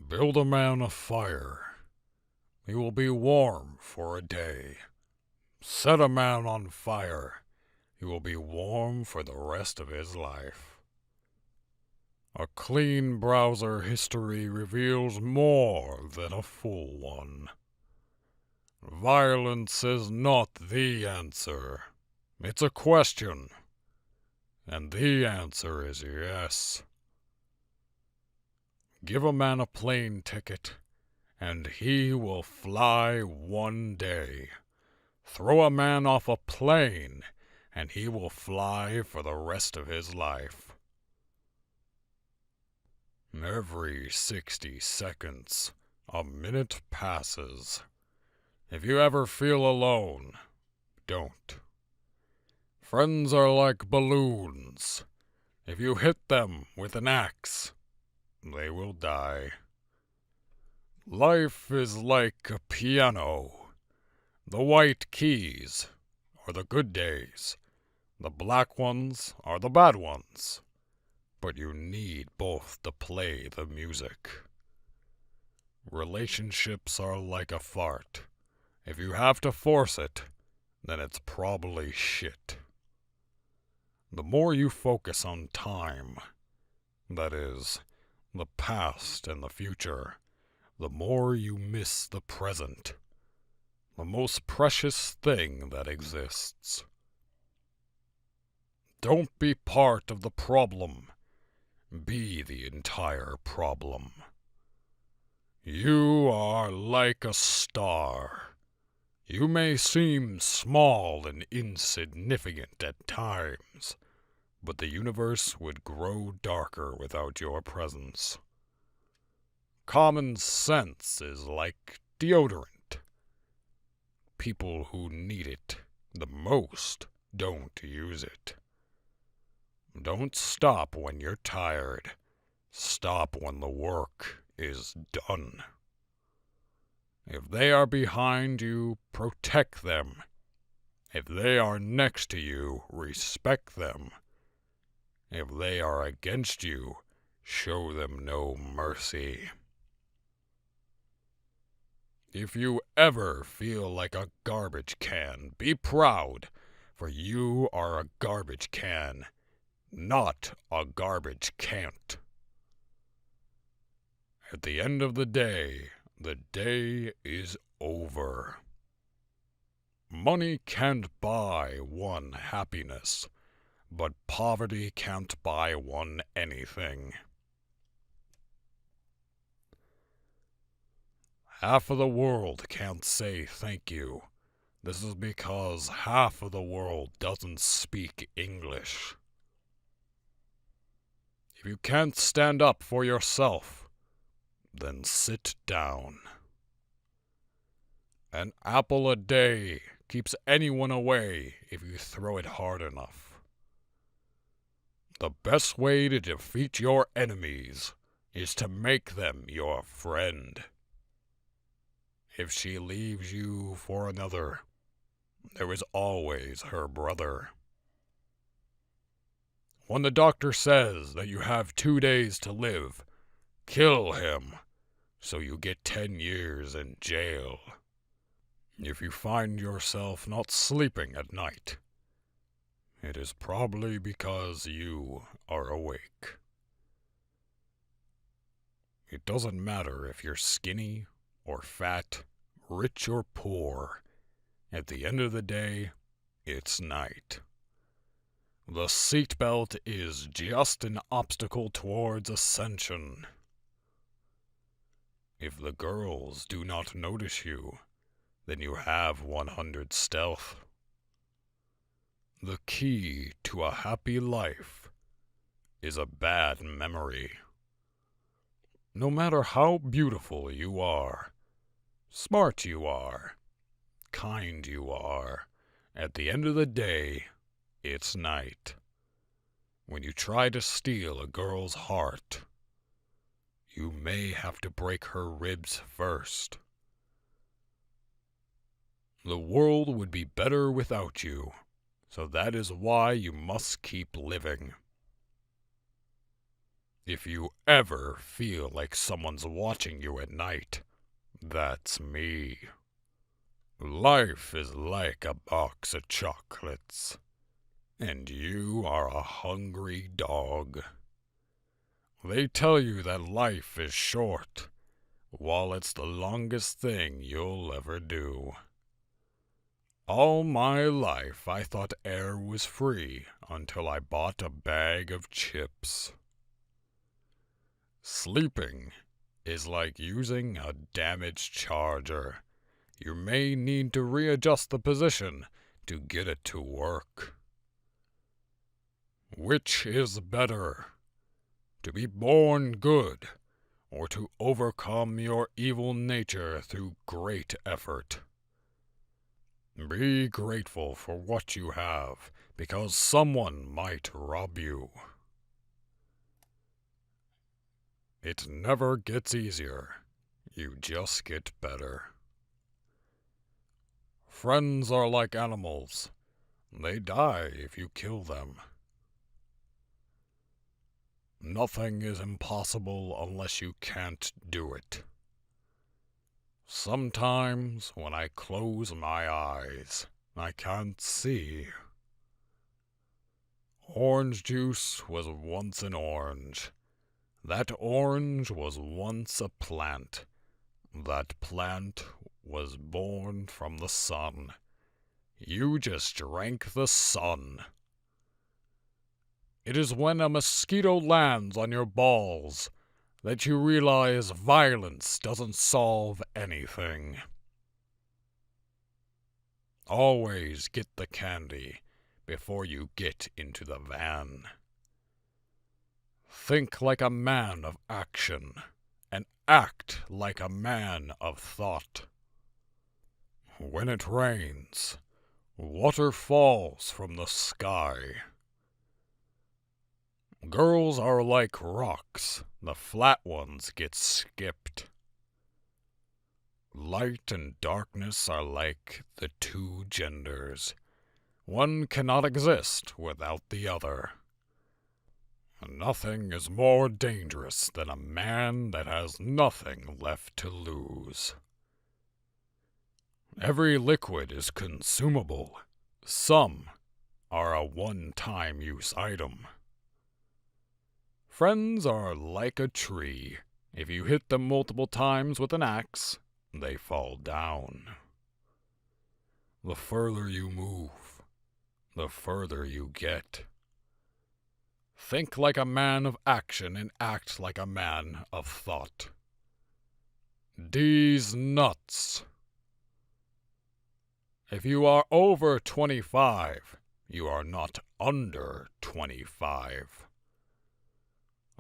Build a man a fire. He will be warm for a day. Set a man on fire. He will be warm for the rest of his life. A clean browser history reveals more than a full one. Violence is not the answer. It's a question. And the answer is yes. Give a man a plane ticket, and he will fly one day. Throw a man off a plane, and he will fly for the rest of his life. Every 60 seconds, a minute passes. If you ever feel alone, don't. Friends are like balloons. If you hit them with an axe, they will die. Life is like a piano. The white keys are the good days. The black ones are the bad ones. But you need both to play the music. Relationships are like a fart. If you have to force it, then it's probably shit. The more you focus on time, that is, the past and the future, the more you miss the present, the most precious thing that exists. Don't be part of the problem. Be the entire problem. You are like a star. You may seem small and insignificant at times, but the universe would grow darker without your presence. Common sense is like deodorant. People who need it the most don't use it. Don't stop when you're tired. Stop when the work is done. If they are behind you, protect them. If they are next to you, respect them. If they are against you, show them no mercy. If you ever feel like a garbage can, be proud, for you are a garbage can, not a garbage can't. At the end of the day is over. Money can't buy one happiness, but poverty can't buy one anything. Half of the world can't say thank you. This is because half of the world doesn't speak English. If you can't stand up for yourself, then sit down. An apple a day keeps anyone away if you throw it hard enough. The best way to defeat your enemies is to make them your friend. If she leaves you for another, there is always her brother. When the doctor says that you have 2 days to live, kill him, so you get 10 years in jail. If you find yourself not sleeping at night, it is probably because you are awake. It doesn't matter if you're skinny or fat, rich or poor. At the end of the day, it's night. The seatbelt is just an obstacle towards ascension. If the girls do not notice you, then you have 100 stealth. The key to a happy life is a bad memory. No matter how beautiful you are, smart you are, kind you are, at the end of the day, it's night. When you try to steal a girl's heart, you may have to break her ribs first. The world would be better without you, so that is why you must keep living. If you ever feel like someone's watching you at night, that's me. Life is like a box of chocolates, and you are a hungry dog. They tell you that life is short, while it's the longest thing you'll ever do. All my life I thought air was free until I bought a bag of chips. Sleeping is like using a damaged charger. You may need to readjust the position to get it to work. Which is better? To be born good, or to overcome your evil nature through great effort? Be grateful for what you have, because someone might rob you. It never gets easier. You just get better. Friends are like animals. They die if you kill them. Nothing is impossible unless you can't do it. Sometimes, when I close my eyes, I can't see. Orange juice was once an orange. That orange was once a plant. That plant was born from the sun. You just drank the sun. It is when a mosquito lands on your balls that you realize violence doesn't solve anything. Always get the candy before you get into the van. Think like a man of action, and act like a man of thought. When it rains, water falls from the sky. Girls are like rocks, the flat ones get skipped. Light and darkness are like the two genders. One cannot exist without the other. Nothing is more dangerous than a man that has nothing left to lose. Every liquid is consumable. Some are a one-time use item. Friends are like a tree. If you hit them multiple times with an axe, they fall down. The further you move, the further you get. Think like a man of action and act like a man of thought. D's nuts. If you are over 25, you are not under 25.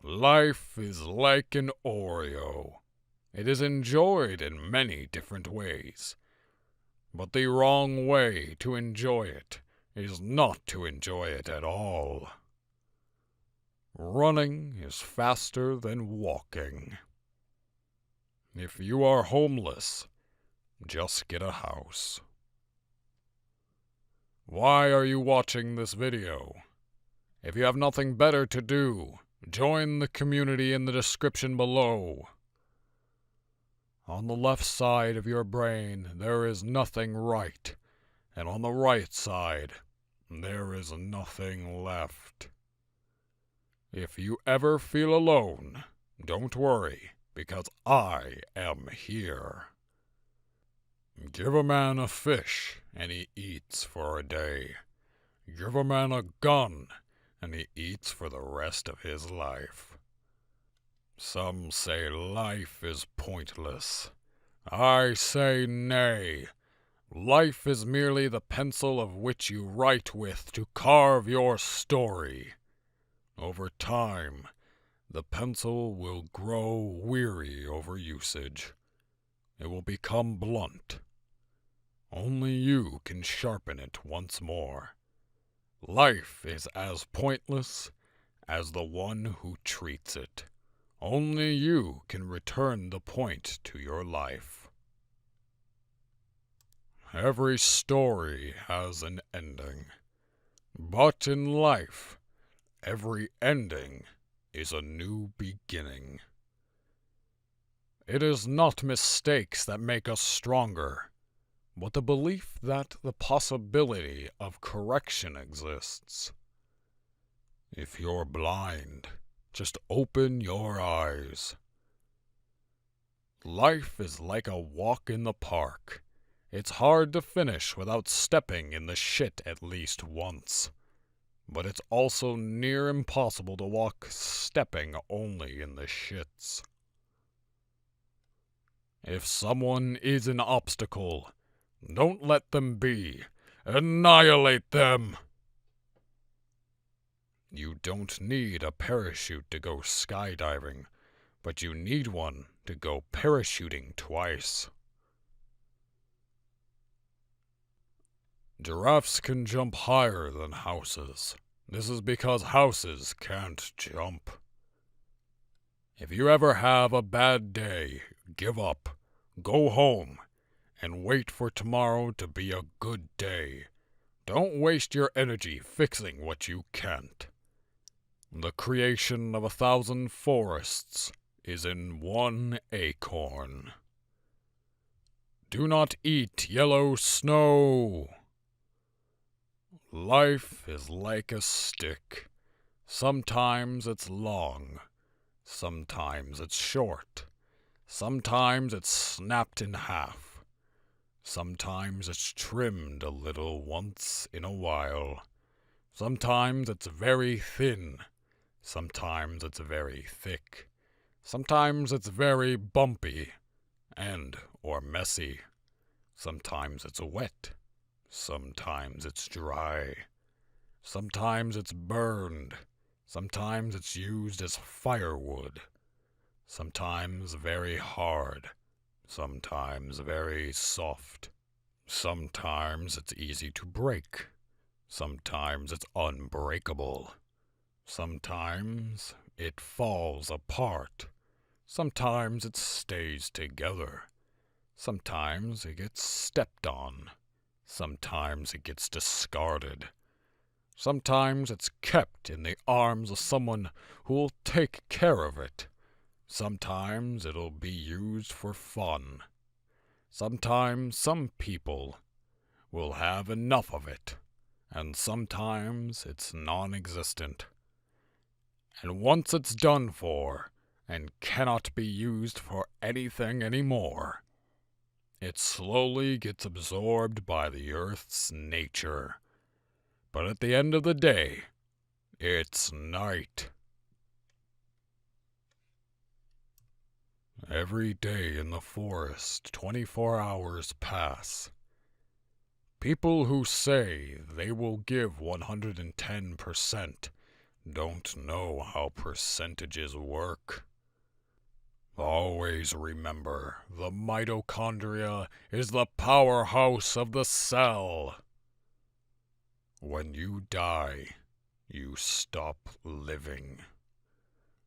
Life is like an Oreo. It is enjoyed in many different ways. But the wrong way to enjoy it is not to enjoy it at all. Running is faster than walking. If you are homeless, just get a house. Why are you watching this video? If you have nothing better to do, join the community in the description below. On the left side of your brain, there is nothing right, and on the right side, there is nothing left. If you ever feel alone, don't worry, because I am here. Give a man a fish, and he eats for a day. Give a man a gun, and he eats for the rest of his life. Some say life is pointless. I say nay. Life is merely the pencil of which you write with to carve your story. Over time, the pencil will grow weary over usage. It will become blunt. Only you can sharpen it once more. Life is as pointless as the one who treats it. Only you can return the point to your life. Every story has an ending. But in life, every ending is a new beginning. It is not mistakes that make us stronger, but the belief that the possibility of correction exists. If you're blind, just open your eyes. Life is like a walk in the park. It's hard to finish without stepping in the shit at least once. But it's also near impossible to walk stepping only in the shits. If someone is an obstacle, don't let them be. Annihilate them! You don't need a parachute to go skydiving, but you need one to go parachuting twice. Giraffes can jump higher than houses. This is because houses can't jump. If you ever have a bad day, give up, go home, and wait for tomorrow to be a good day. Don't waste your energy fixing what you can't. The creation of 1,000 forests is in one acorn. Do not eat yellow snow. Life is like a stick. Sometimes it's long. Sometimes it's short. Sometimes it's snapped in half. Sometimes it's trimmed a little once in a while. Sometimes it's very thin. Sometimes it's very thick. Sometimes it's very bumpy or messy. Sometimes it's wet. Sometimes it's dry. Sometimes it's burned. Sometimes it's used as firewood. Sometimes very hard. Sometimes very soft. Sometimes it's easy to break. Sometimes it's unbreakable. Sometimes it falls apart. Sometimes it stays together. Sometimes it gets stepped on. Sometimes it gets discarded. Sometimes it's kept in the arms of someone who will take care of it. Sometimes it'll be used for fun. Sometimes some people will have enough of it, and sometimes it's non-existent. And once it's done for, and cannot be used for anything anymore, it slowly gets absorbed by the Earth's nature. But at the end of the day, it's night. Every day in the forest, 24 hours pass. People who say they will give 110% don't know how percentages work. Always remember, the mitochondria is the powerhouse of the cell. When you die, you stop living.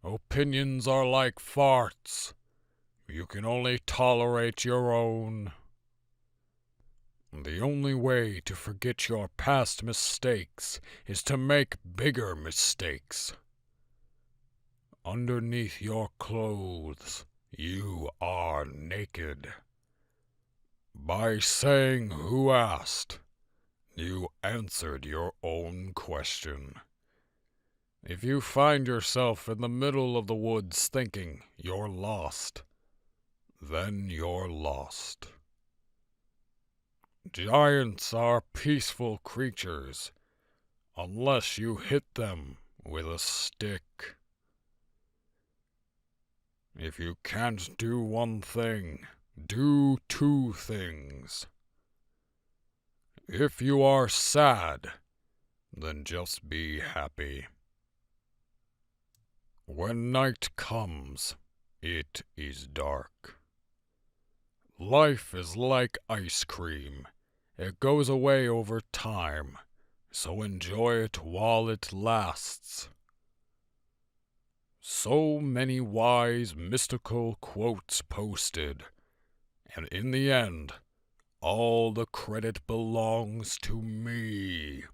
Opinions are like farts. You can only tolerate your own. The only way to forget your past mistakes is to make bigger mistakes. Underneath your clothes, you are naked. By saying "Who asked?" you answered your own question. If you find yourself in the middle of the woods thinking you're lost, then you're lost. Giants are peaceful creatures, unless you hit them with a stick. If you can't do one thing, do two things. If you are sad, then just be happy. When night comes, it is dark. Life is like ice cream. It goes away over time, so enjoy it while it lasts. So many wise, mystical quotes posted, and in the end, all the credit belongs to me.